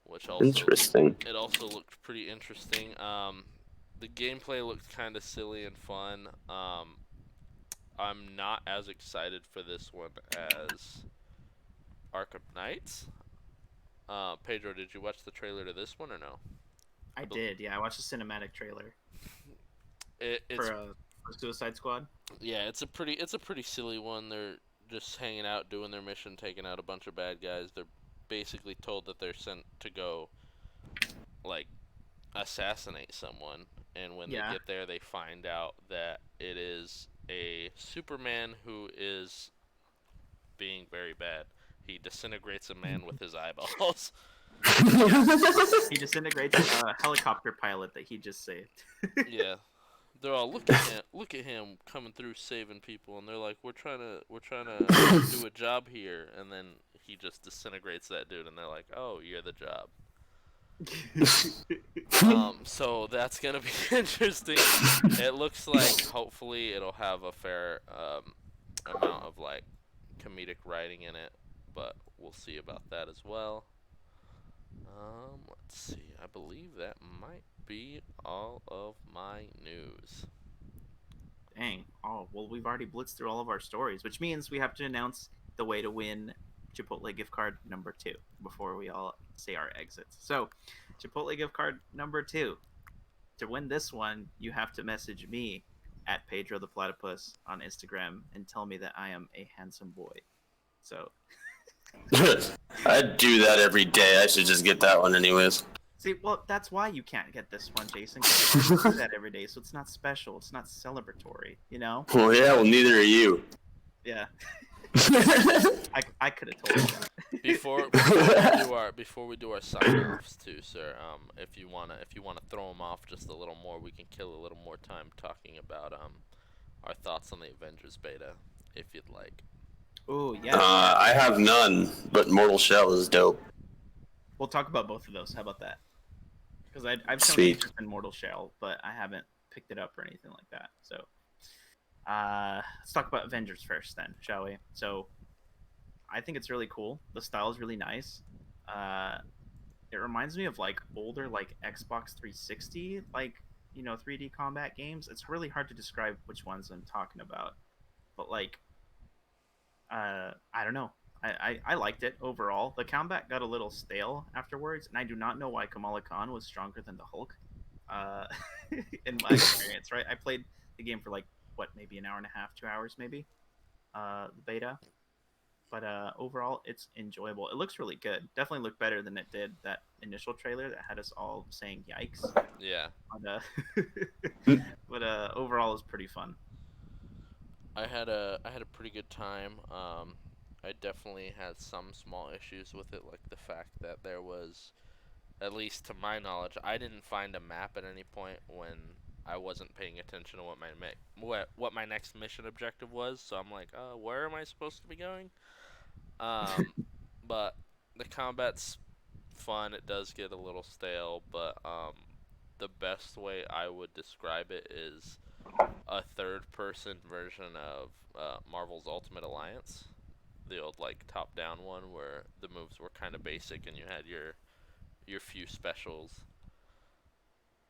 which Interesting. also looked pretty interesting. The gameplay looked kind of silly and fun. I'm not as excited for this one as Arkham Knights. Pedro, did you watch the trailer to this one or no? I Bel- did. Yeah, I watched a cinematic trailer It's for Suicide Squad. yeah, it's a pretty silly one. They're just hanging out, doing their mission, taking out a bunch of bad guys. They're basically told that they're sent to go like assassinate someone, and when they Yeah. get there, they find out that it is a Superman who is being very bad. He disintegrates a man with his eyeballs. He disintegrates a helicopter pilot that he just saved. Yeah, they're all look at him coming through saving people, and they're like, we're trying to do a job here, and then he just disintegrates that dude, and they're like, oh, you're the job. So that's gonna be interesting. It looks like hopefully it'll have a fair amount of like comedic writing in it, but we'll see about that as well. Let's see. I believe that might be all of my news. Dang. Oh, well, we've already blitzed through all of our stories, which means we have to announce the way to win Chipotle gift card number 2 before we all say our exits. So, Chipotle gift card number 2. To win this one, you have to message me at Pedro the Platypus on Instagram and tell me that I am a handsome boy. So, I do that every day. I should just get that one anyways. see, well, that's why you can't get this one, Jason. 'Cause you do that every day, so it's not special. It's not celebratory, you know? Well, yeah, well, neither are you. Yeah. I could have told you that. Before we do our sign offs too, sir. If you wanna throw them off just a little more, we can kill a little more time talking about our thoughts on the Avengers beta, if you'd like. Oh, yeah. I have none, but Mortal Shell is dope. We'll talk about both of those. How about that? Because I've shown Sweet. interest in Mortal Shell, but I haven't picked it up or anything like that. So, let's talk about Avengers first, then, shall we? So, I think it's really cool. The style is really nice. it reminds me of like older like Xbox 360 like 3D combat games. It's really hard to describe which ones I'm talking about, but like I don't know. I liked it overall. The combat got a little stale afterwards, and I do not know why Kamala Khan was stronger than the Hulk. Uh, in my experience, right? I played the game for like what, maybe an hour and a half, 2 hours, maybe. The beta, but overall, it's enjoyable. It looks really good. Definitely looked better than it did that initial trailer that had us all saying "yikes." Yeah. But overall, it's pretty fun. I had a pretty good time. I definitely had some small issues with it, like the fact that there was, at least to my knowledge, I didn't find a map at any point when I wasn't paying attention to what my next mission objective was. So I'm like, where am I supposed to be going? Um, but the combat's fun. It does get a little stale, but the best way I would describe it is a third-person version of Marvel's Ultimate Alliance, the old like top-down one where the moves were kind of basic and you had your few specials.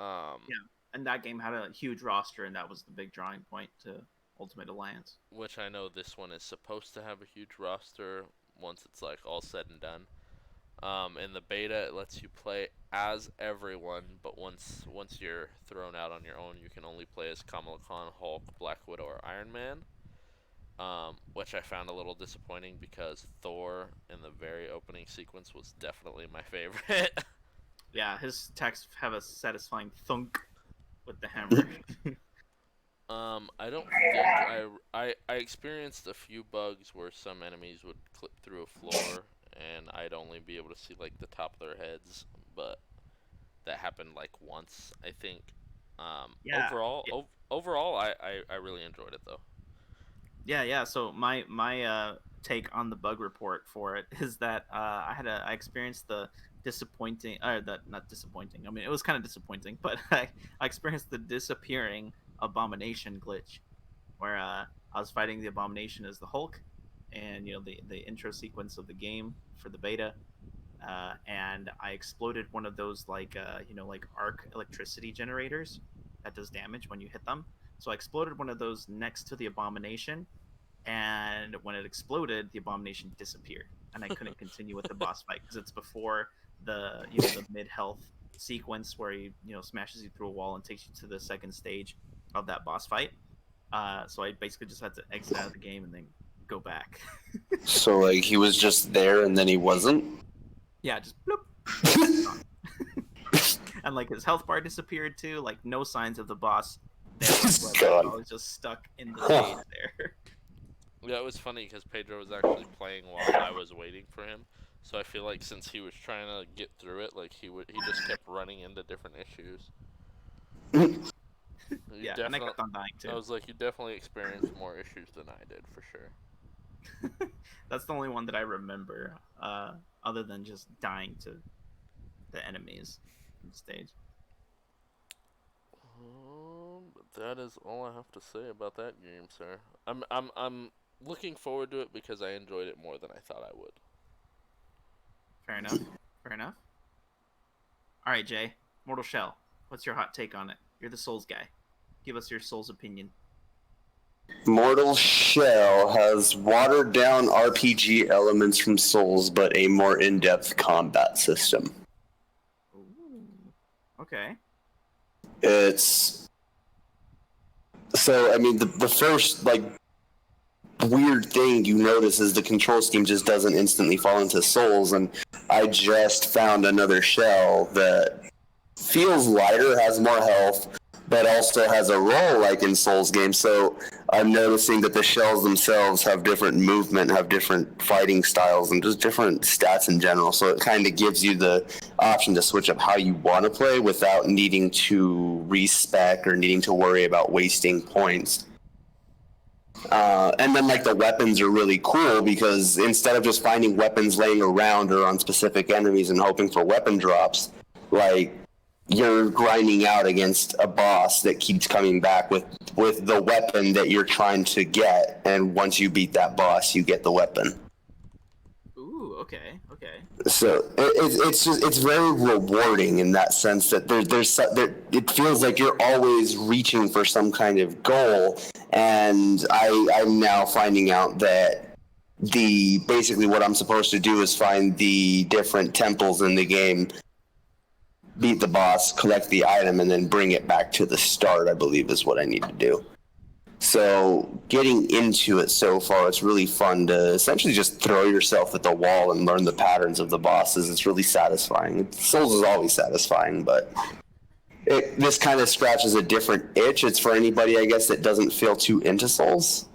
Um, Yeah, and that game had a huge roster, and that was the big drawing point to Ultimate Alliance. which I know this one is supposed to have a huge roster once it's like all said and done. In the beta, it lets you play as everyone, but once you're thrown out on your own, you can only play as Kamala Khan, Hulk, Black Widow, or Iron Man. Which I found a little disappointing because Thor in the very opening sequence was definitely my favorite. Yeah, his attacks have a satisfying thunk with the hammer. I don't think I experienced a few bugs where some enemies would clip through a floor and I'd only be able to see like the top of their heads, but that happened like once, I think. Yeah, Overall, I really enjoyed it though. yeah. So my take on the bug report for it is that I experienced the disappointing, that not disappointing. I mean, it was kind of disappointing, but I experienced the disappearing abomination glitch, where I was fighting the abomination as the Hulk, and the intro sequence of the game for the beta. And I exploded one of those like like arc electricity generators that does damage when you hit them. So I exploded one of those next to the abomination, and when it exploded, the abomination disappeared, and I couldn't continue with the boss fight because it's before the mid health sequence where he smashes you through a wall and takes you to the second stage of that boss fight. So I basically just had to exit out of the game and then go back. So like he was just there and then he wasn't. Yeah, just bloop. And like his health bar disappeared too. Like no signs of the boss there whatsoever. I was just stuck in the stage there. Yeah, it was funny because Pedro was actually playing while I was waiting for him. So I feel like since he was trying to get through it, like he just kept running into different issues. Yeah, and I kept on dying too. I was like, you definitely experienced more issues than I did for sure. That's the only one that I remember, other than just dying to the enemies on the stage. But that is all I have to say about that game, sir. I'm looking forward to it because I enjoyed it more than I thought I would. Fair enough. Fair enough. All right, Jay. Mortal Shell. What's your hot take on it? You're the Souls guy. Give us your Souls opinion. Mortal Shell has watered down RPG elements from Souls, but a more in-depth combat system. Ooh. Okay. It's so. I mean, the first like weird thing you notice is the control scheme just doesn't instantly fall into Souls, and I just found another shell that feels lighter, has more health, but also has a role like in Souls games. So I'm noticing that the shells themselves have different movement, have different fighting styles, and just different stats in general. So it kind of gives you the option to switch up how you want to play without needing to respec or needing to worry about wasting points. And then like the weapons are really cool because instead of just finding weapons laying around or on specific enemies and hoping for weapon drops, like you're grinding out against a boss that keeps coming back with the weapon that you're trying to get, and once you beat that boss, you get the weapon. Ooh, okay, okay. So it's very rewarding in that sense that it feels like you're always reaching for some kind of goal, and I'm now finding out that basically what I'm supposed to do is find the different temples in the game, beat the boss, collect the item, and then bring it back to the start, I believe is what I need to do. So getting into it so far, it's really fun to essentially just throw yourself at the wall and learn the patterns of the bosses. It's really satisfying. Souls is always satisfying, but this kind of scratches a different itch. It's for anybody, I guess, that doesn't feel too into Souls,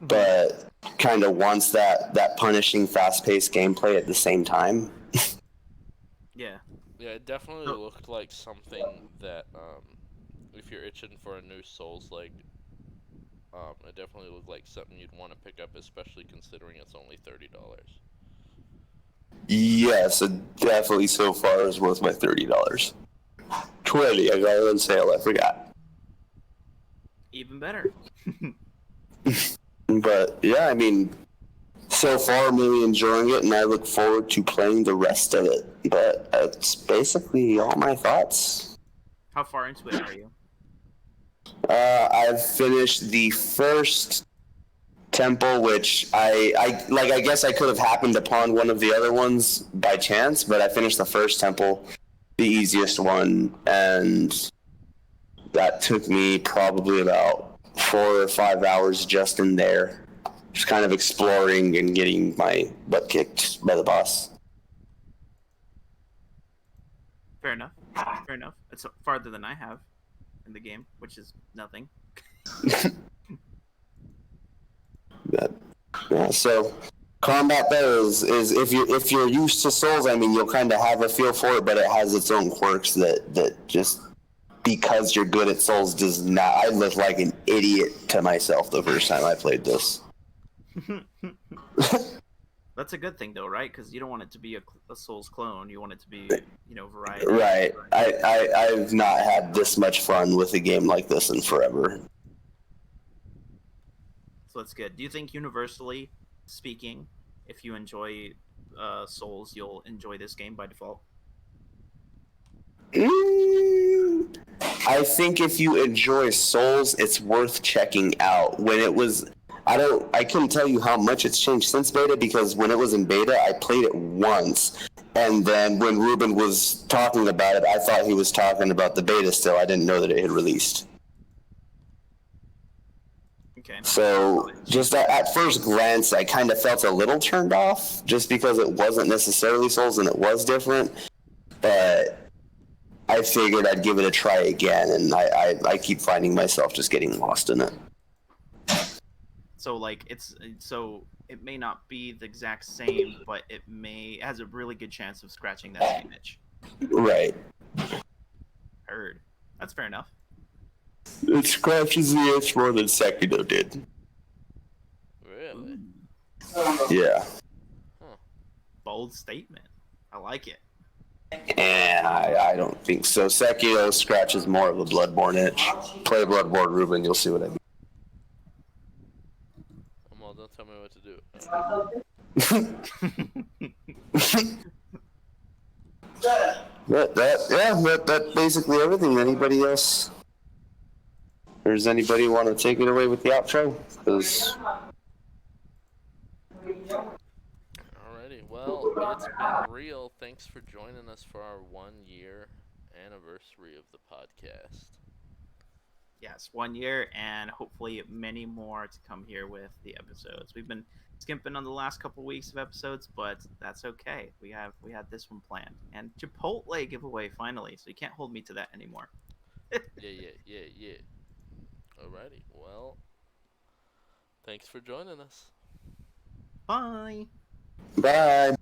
but kind of wants that punishing, fast-paced gameplay at the same time. Yeah. Yeah, it definitely looked like something that, if you're itching for a new Souls-like, it definitely looked like something you'd want to pick up, especially considering it's only $30. Yes, it definitely so far is worth my $30. 20, I got it on sale, I forgot. Even better. But yeah, I mean, so far I'm really enjoying it, and I look forward to playing the rest of it. But that's basically all my thoughts. How far into it are you? I've finished the first temple, which I guess I could have happened upon one of the other ones by chance, but I finished the first temple, the easiest one, and that took me probably about 4 or 5 hours just in there, just kind of exploring and getting my butt kicked by the boss. Fair enough. Fair enough. It's farther than I have in the game, which is nothing. Yeah, so combat there is if you're used to Souls, I mean, you'll kind of have a feel for it, but it has its own quirks that just because you're good at Souls does not. I looked like an idiot to myself the first time I played this. That's a good thing, though, right? Because you don't want it to be a Souls clone. You want it to be, variety. Right. I've not had this much fun with a game like this in forever. So that's good. Do you think, universally speaking, if you enjoy Souls, you'll enjoy this game by default? I think if you enjoy Souls, it's worth checking out. I couldn't tell you how much it's changed since beta, because when it was in beta, I played it once. And then when Ruben was talking about it, I thought he was talking about the beta still. I didn't know that it had released. Okay. So just at first glance, I kind of felt a little turned off, just because it wasn't necessarily Souls and it was different. But I figured I'd give it a try again, and I keep finding myself just getting lost in it. So it may not be the exact same, but it has a really good chance of scratching that same itch. Right. Heard. That's fair enough. It scratches the itch more than Sekiro did. Really? Yeah. Huh. Bold statement. I like it. And I don't think so. Sekiro scratches more of a Bloodborne itch. Play Bloodborne, Ruben, you'll see what I mean. Well, don't tell me what to do. That's basically everything. Anybody else? Or does anybody want to take it away with the outro? Because Alrighty, well, it's been real. Thanks for joining us for our 1-year anniversary of the podcast. Yes, 1 year, and hopefully many more to come here with the episodes. We've been skimping on the last couple weeks of episodes, but that's okay. We had this one planned, and Chipotle giveaway finally, so you can't hold me to that anymore. Yeah. Alrighty, well, thanks for joining us. Bye. bye.